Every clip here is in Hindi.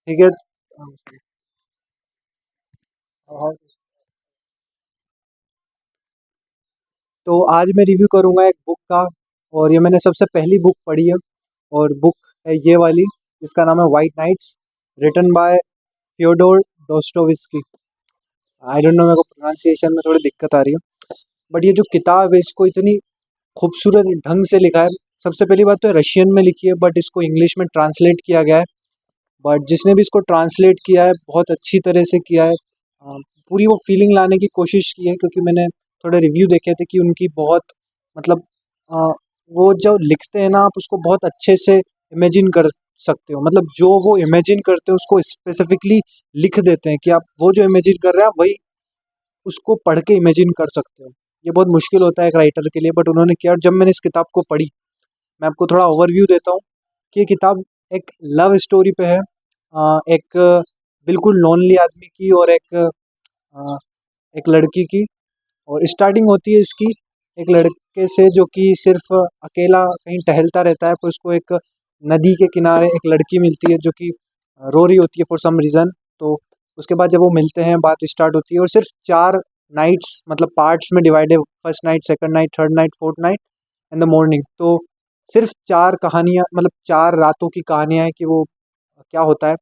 ठीक है। हाँ, तो आज मैं रिव्यू करूंगा एक बुक का। और ये मैंने सबसे पहली बुक पढ़ी है। और बुक है ये वाली, जिसका नाम है White Nights, written by Fyodor Dostoevsky. I don't know, मेरे को प्रोनाउंसिएशन में थोड़ी दिक्कत आ रही है। बट ये जो किताब है, इसको इतनी खूबसूरत ढंग से लिखा है। सबसे पहली बात तो रशियन में लिखी है, बट इसको इंग्लिश में ट्रांसलेट किया गया है। बट जिसने भी इसको ट्रांसलेट किया है, बहुत अच्छी तरह से किया है। पूरी वो फीलिंग लाने की कोशिश की है, क्योंकि मैंने थोड़े रिव्यू देखे थे कि उनकी बहुत, मतलब अ, वो जो लिखते हैं ना, आप उसको बहुत अच्छे से इमेजिन कर सकते हो। मतलब जो वो इमेजिन करते हैं उसको स्पेसिफिकली लिख देते हैं, कि आप वो जो इमेजिन कर रहे हैं, आप वही उसको पढ़ के इमेजिन कर सकते हो। ये बहुत मुश्किल होता है एक राइटर के लिए, बट उन्होंने किया। और जब मैंने इस किताब को पढ़ी, मैं आपको थोड़ा ओवरव्यू देता हूँ कि ये किताब एक लव स्टोरी पे है। एक बिल्कुल लोनली आदमी की, और एक लड़की की। और स्टार्टिंग होती है इसकी एक लड़के से, जो कि सिर्फ अकेला कहीं टहलता रहता है, पर उसको एक नदी के किनारे एक लड़की मिलती है, जो कि रो रही होती है फॉर सम रीज़न। तो उसके बाद जब वो मिलते हैं, बात स्टार्ट होती है। और सिर्फ 4 नाइट्स, मतलब पार्ट्स में डिवाइड है, first night, second night, third night, fourth night in the morning. तो सिर्फ 4 कहानियाँ, मतलब 4 रातों की कहानियाँ हैं कि वो क्या होता है।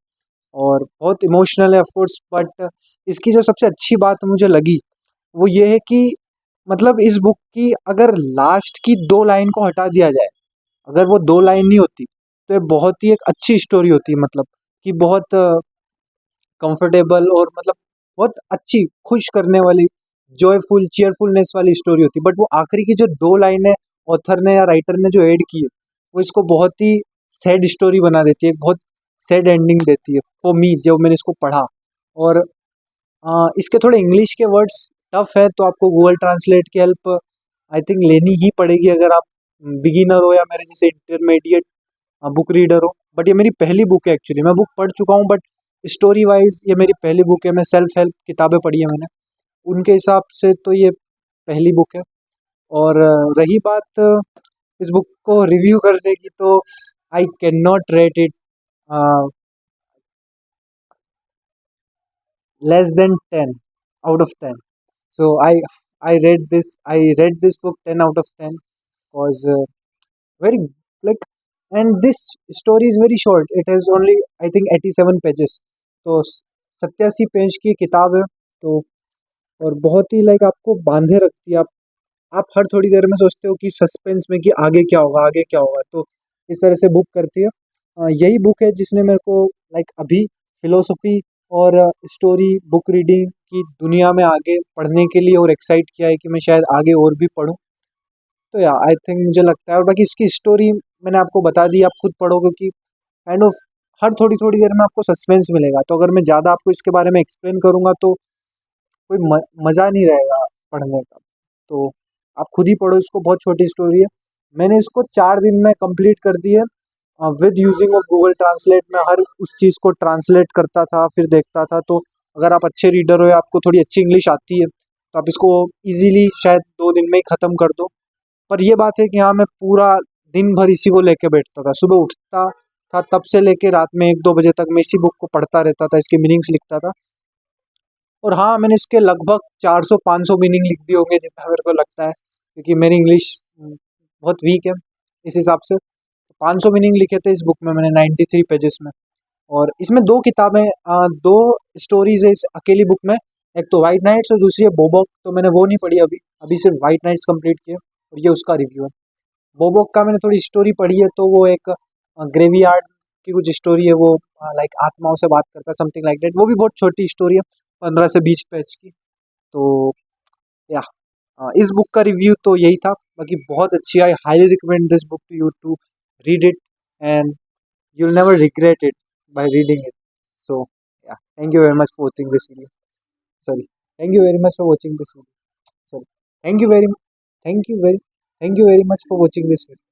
और बहुत इमोशनल है ऑफ कोर्स। बट इसकी जो सबसे अच्छी बात मुझे लगी, वो ये है कि मतलब इस बुक की अगर लास्ट की 2 लाइन को हटा दिया जाए, अगर वो 2 लाइन नहीं होती, तो ये बहुत ही एक अच्छी स्टोरी होती। मतलब कि बहुत कंफर्टेबल, और मतलब बहुत अच्छी, खुश करने वाली, जॉयफुल, चीयरफुलनेस वाली स्टोरी होती। बट वो आखिरी की जो 2 लाइनें ऑथर ने या राइटर ने जो ऐड की है, वो इसको बहुत ही सैड स्टोरी बना देती है, एक बहुत सैड एंडिंग देती है फॉर मी, जब मैंने इसको पढ़ा। और इसके थोड़े इंग्लिश के वर्ड्स टफ है, तो आपको गूगल ट्रांसलेट की हेल्प आई थिंक लेनी ही पड़ेगी, अगर आप बिगिनर हो या मेरे जैसे इंटरमीडिएट बुक रीडर हो। बट ये मेरी पहली बुक है एक्चुअली। मैं बुक पढ़ चुका हूँ, बट स्टोरी वाइज ये मेरी पहली बुक है। मैं सेल्फ हेल्प किताबें पढ़ी है मैंने, उनके हिसाब से तो ये पहली बुक है। और रही बात इस बुक को रिव्यू करने की, तो I can not rate it less than 10 out of 10. So I read this book 10 out of 10, was very, like, and this story is very short. It has only, I think, 87 pages. तो 87 पेज की किताब है। तो और बहुत ही, लाइक, आपको बांधे रखती है। आप हर थोड़ी देर में सोचते हो कि सस्पेंस में, कि आगे क्या होगा, आगे क्या होगा। तो इस तरह से बुक करती है। यही बुक है जिसने मेरे को, लाइक, अभी फिलोसफी और स्टोरी बुक रीडिंग की दुनिया में आगे पढ़ने के लिए और एक्साइट किया है, कि मैं शायद आगे और भी पढूं। तो या आई थिंक, मुझे लगता है। और बाकी इसकी स्टोरी मैंने आपको बता दी, आप खुद पढ़ो, क्योंकि काइंड ऑफ हर थोड़ी थोड़ी देर में आपको सस्पेंस मिलेगा। तो अगर मैं ज़्यादा आपको इसके बारे में एक्सप्लेन करूंगा, तो कोई मज़ा नहीं रहेगा पढ़ने का। तो आप खुद ही पढ़ो इसको, बहुत छोटी स्टोरी है। मैंने इसको 4 दिन में कंप्लीट कर दी है, with using of Google translate. में हर उस चीज़ को ट्रांसलेट करता था, फिर देखता था। तो अगर आप अच्छे रीडर हो या आपको थोड़ी अच्छी इंग्लिश आती है, तो आप इसको इजीली शायद 2 दिन में ही ख़त्म कर दो। पर ये बात है कि हाँ, मैं पूरा दिन भर इसी को लेके बैठता था। सुबह उठता था तब से लेके रात में 1-2 बजे तक मैं इसी बुक को पढ़ता रहता था, इसके मीनिंग्स लिखता था। और हाँ, मैंने इसके लगभग 400-500 मीनिंग लिख दिए होंगे, जितना मेरे को लगता है, क्योंकि मेरी इंग्लिश बहुत वीक है इस हिसाब से। 500 मीनिंग लिखे थे इस बुक में मैंने, 93 पेजेस में। और इसमें 2 किताबें, 2 स्टोरीज है इस अकेली बुक में। एक तो वाइट नाइट्स और दूसरी है बोबॉक। तो मैंने वो नहीं पढ़ी अभी, अभी सिर्फ वाइट नाइट्स कंप्लीट किए, और ये उसका रिव्यू है। बोबॉक का मैंने थोड़ी स्टोरी पढ़ी है, तो वो एक ग्रेवयार्ड की कुछ स्टोरी है। वो लाइक आत्माओं से बात करता है, समथिंग लाइक दैट। वो भी बहुत छोटी स्टोरी है, 15 से 20 पेज की। तो या इस बुक का रिव्यू तो यही था। बाकी बहुत अच्छी, I highly recommend this book to you to read it, and you will never regret it by reading it. So yeah, thank you very much for watching this video. Sorry, thank you very much for watching this video. Sorry, thank you very thank you very thank you very much for watching this video.